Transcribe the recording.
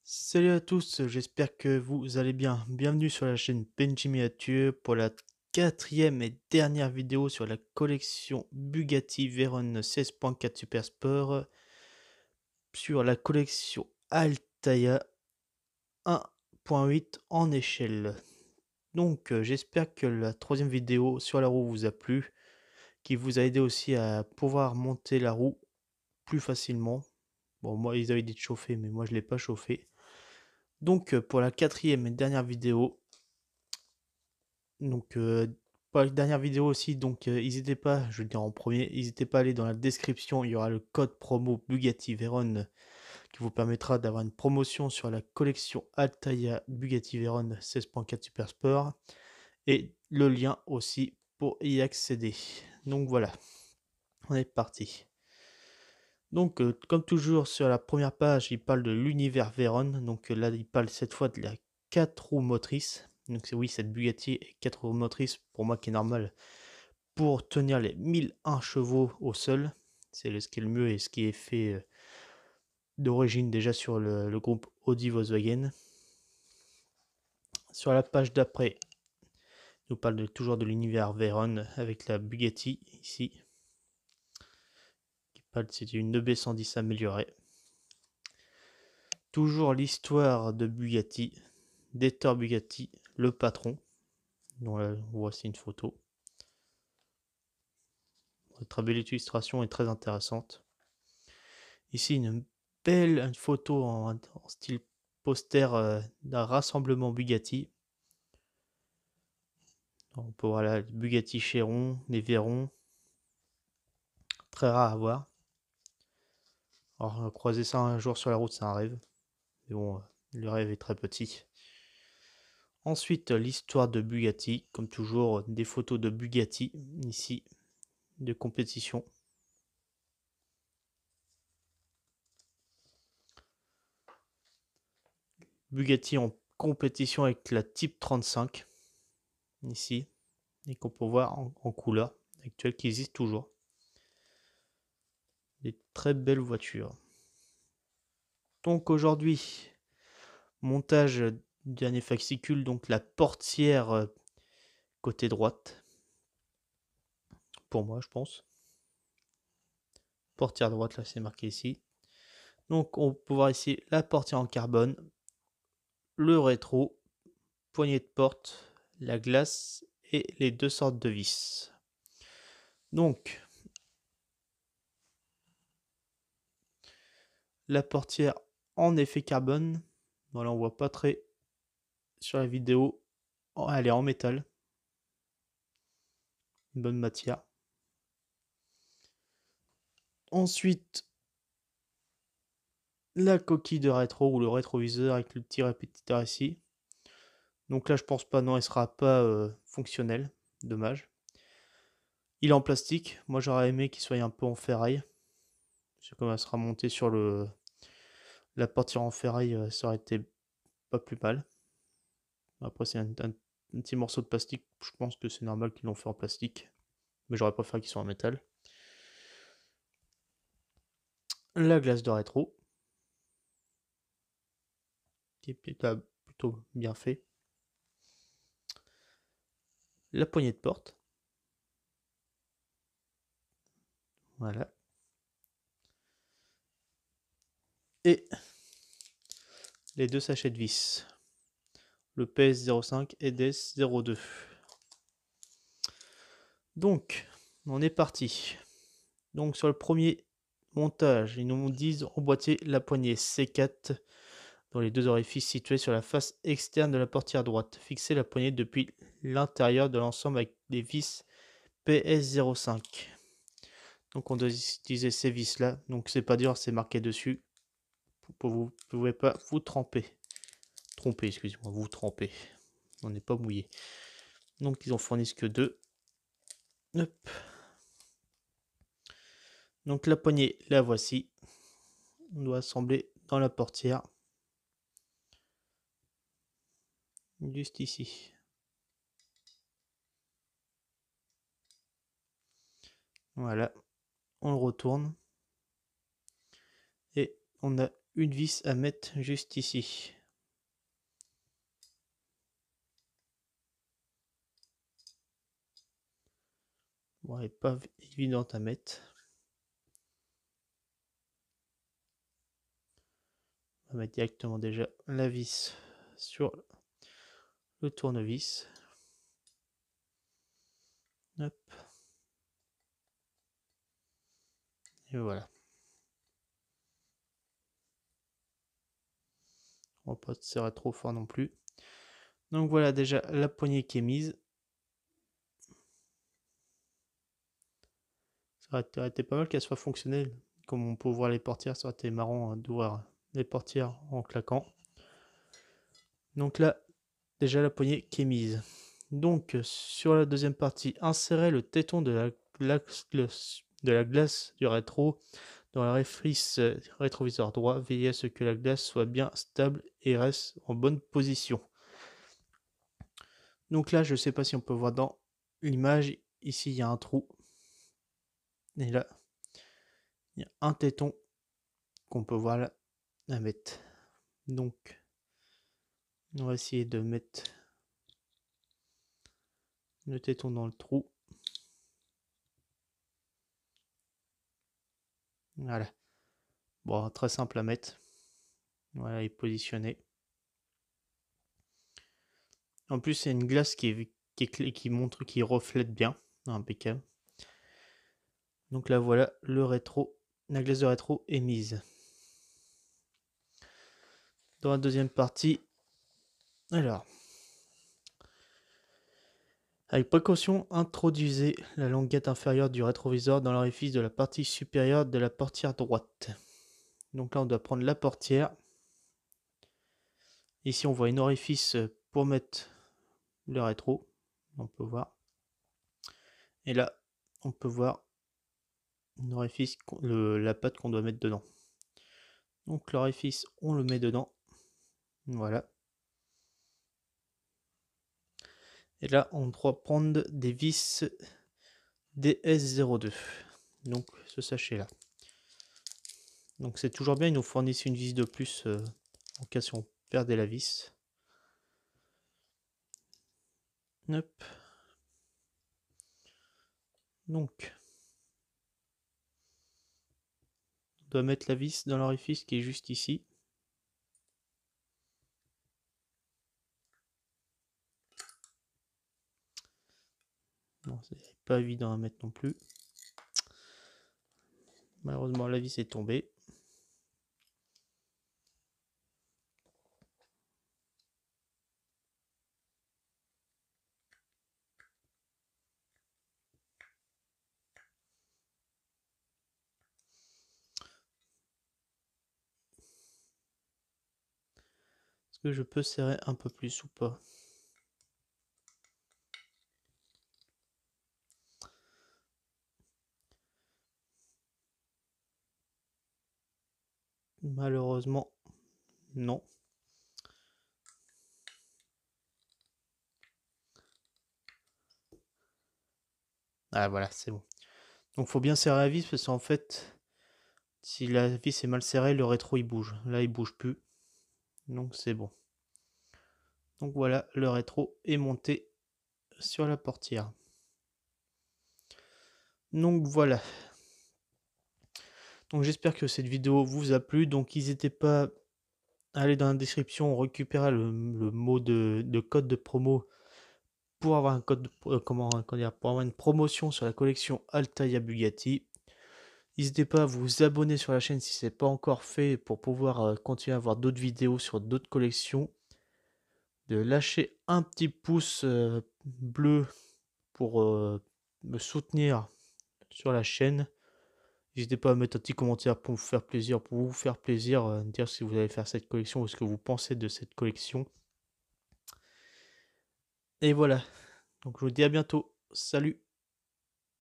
Salut à tous, j'espère que vous allez bien. Bienvenue sur la chaîne Benji Miniature pour la quatrième et dernière vidéo sur la collection Bugatti Veyron 16.4 Super Sport sur la collection Altaïa 1.8 en échelle. Donc j'espère que la troisième vidéo sur la roue vous a plu, qui vous a aidé aussi à pouvoir monter la roue plus facilement. Bon, moi ils avaient dit de chauffer, mais moi je l'ai pas chauffé. Donc pour la quatrième et dernière vidéo, donc pour la dernière vidéo aussi, donc n'hésitez pas, je vais le dire en premier, n'hésitez pas à aller dans la description, il y aura le code promo Bugatti Veyron qui vous permettra d'avoir une promotion sur la collection Altaïa Bugatti Veyron 16.4 Super Sport et le lien aussi pour y accéder. Donc voilà, on est parti. Donc comme toujours sur la première page, il parle de l'univers Veyron, donc là il parle cette fois de la 4 roues motrices. Donc oui, cette Bugatti est 4 roues motrices, pour moi qui est normal, pour tenir les 1001 chevaux au sol. C'est ce qui est le mieux et ce qui est fait d'origine déjà sur le groupe Audi Volkswagen. Sur la page d'après, il nous parle toujours de l'univers Veyron avec la Bugatti ici. C'est une EB110 améliorée. Toujours l'histoire de Bugatti, d'Hector Bugatti, le patron. Donc là, voici une photo. Une très belle illustration et très intéressante. Ici, une belle photo en style poster d'un rassemblement Bugatti. On peut voir la Bugatti Chiron, les Veyron. Très rare à voir. Alors, croiser ça un jour sur la route, c'est un rêve. Mais bon, le rêve est très petit. Ensuite, l'histoire de Bugatti. Comme toujours, des photos de Bugatti, ici, de compétition. Bugatti en compétition avec la Type 35, ici, et qu'on peut voir en couleur actuelle, qui existe toujours. Des très belles voitures. Donc aujourd'hui, montage du dernier fascicule, donc la portière côté droite, pour moi je pense. Portière droite, là c'est marqué ici. Donc on peut voir ici la portière en carbone, le rétro, poignée de porte, la glace et les deux sortes de vis. Donc la portière en effet carbone, voilà, on voit pas très sur la vidéo. Oh, elle est en métal, une bonne matière. Ensuite, la coquille de rétro ou le rétroviseur avec le petit répétiteur ici. Donc là, je pense pas, non, il sera pas fonctionnel, dommage. Il est en plastique, moi j'aurais aimé qu'il soit un peu en ferraille. Parce que comme elle sera montée sur la portière en ferraille, ça aurait été pas plus mal. Après, c'est un petit morceau de plastique, je pense que c'est normal qu'ils l'ont fait en plastique. Mais j'aurais préféré qu'il soit en métal. La glace de rétro, qui est plutôt bien fait. La poignée de porte, voilà. Et les deux sachets de vis, le PS05 et DS02. Donc, on est parti. Donc, sur le premier montage, ils nous disent emboîter la poignée C4 dans les deux orifices situés sur la face externe de la portière droite. Fixer la poignée depuis l'intérieur de l'ensemble avec des vis PS05. Donc, on doit utiliser ces vis là. Donc, c'est pas dur, c'est marqué dessus. Vous ne pouvez pas vous tromper, excusez-moi, vous tremper. On n'est pas mouillé. Donc, ils en fournissent que deux. Hop. Donc, la poignée, la voici. On doit assembler dans la portière. Juste ici. Voilà. On le retourne. Et on a une vis à mettre juste ici. Bon, elle n'est pas évidente à mettre. On va mettre directement déjà la vis sur le tournevis. Hop. Et voilà. On va pas serrer trop fort non plus. Donc voilà déjà la poignée qui est mise. Ça aurait été pas mal qu'elle soit fonctionnelle. Comme on peut ouvrir les portières, ça aurait été marrant d'ouvrir les portières en claquant. Donc là, déjà la poignée qui est mise. Donc sur la deuxième partie, insérer le téton de la glace du rétro dans la réfrice rétroviseur droit. Veillez à ce que la glace soit bien stable et reste en bonne position. Donc là, je ne sais pas si on peut voir dans l'image. Ici, il y a un trou. Et là, il y a un téton qu'on peut voir là à mettre. Donc, on va essayer de mettre le téton dans le trou. Voilà. Bon, très simple à mettre. Voilà, il est positionné. En plus, c'est une glace qui montre, qui reflète bien. Impeccable. Donc là, voilà, la glace de rétro est mise. Dans la deuxième partie, alors, avec précaution, introduisez la languette inférieure du rétroviseur dans l'orifice de la partie supérieure de la portière droite. Donc là, on doit prendre la portière. Ici, on voit un orifice pour mettre le rétro. On peut voir. Et là, on peut voir un orifice, la patte qu'on doit mettre dedans. Donc l'orifice, on le met dedans. Voilà. Et là, on doit prendre des vis DS02. Donc ce sachet là. Donc c'est toujours bien, ils nous fournissent une vis de plus en cas si on perdait la vis. Hop. Donc on doit mettre la vis dans l'orifice qui est juste ici. Bon, c'est pas évident à mettre non plus. Malheureusement, la vis est tombée. Est-ce que je peux serrer un peu plus ou pas? Malheureusement, non. Ah voilà, c'est bon. Donc faut bien serrer la vis parce qu'en fait, si la vis est mal serrée, le rétro il bouge. Là, il bouge plus. Donc c'est bon. Donc voilà, le rétro est monté sur la portière. Donc voilà. Donc j'espère que cette vidéo vous a plu. Donc n'hésitez pas à aller dans la description, on récupérera le mot de code de promo pour avoir un code de, pour avoir une promotion sur la collection Altaïa Bugatti. N'hésitez pas à vous abonner sur la chaîne si ce n'est pas encore fait pour pouvoir continuer à voir d'autres vidéos sur d'autres collections. De lâcher un petit pouce bleu pour me soutenir sur la chaîne. N'hésitez pas à mettre un petit commentaire pour vous faire plaisir, dire si vous allez faire cette collection ou ce que vous pensez de cette collection. Et voilà, donc je vous dis à bientôt, salut!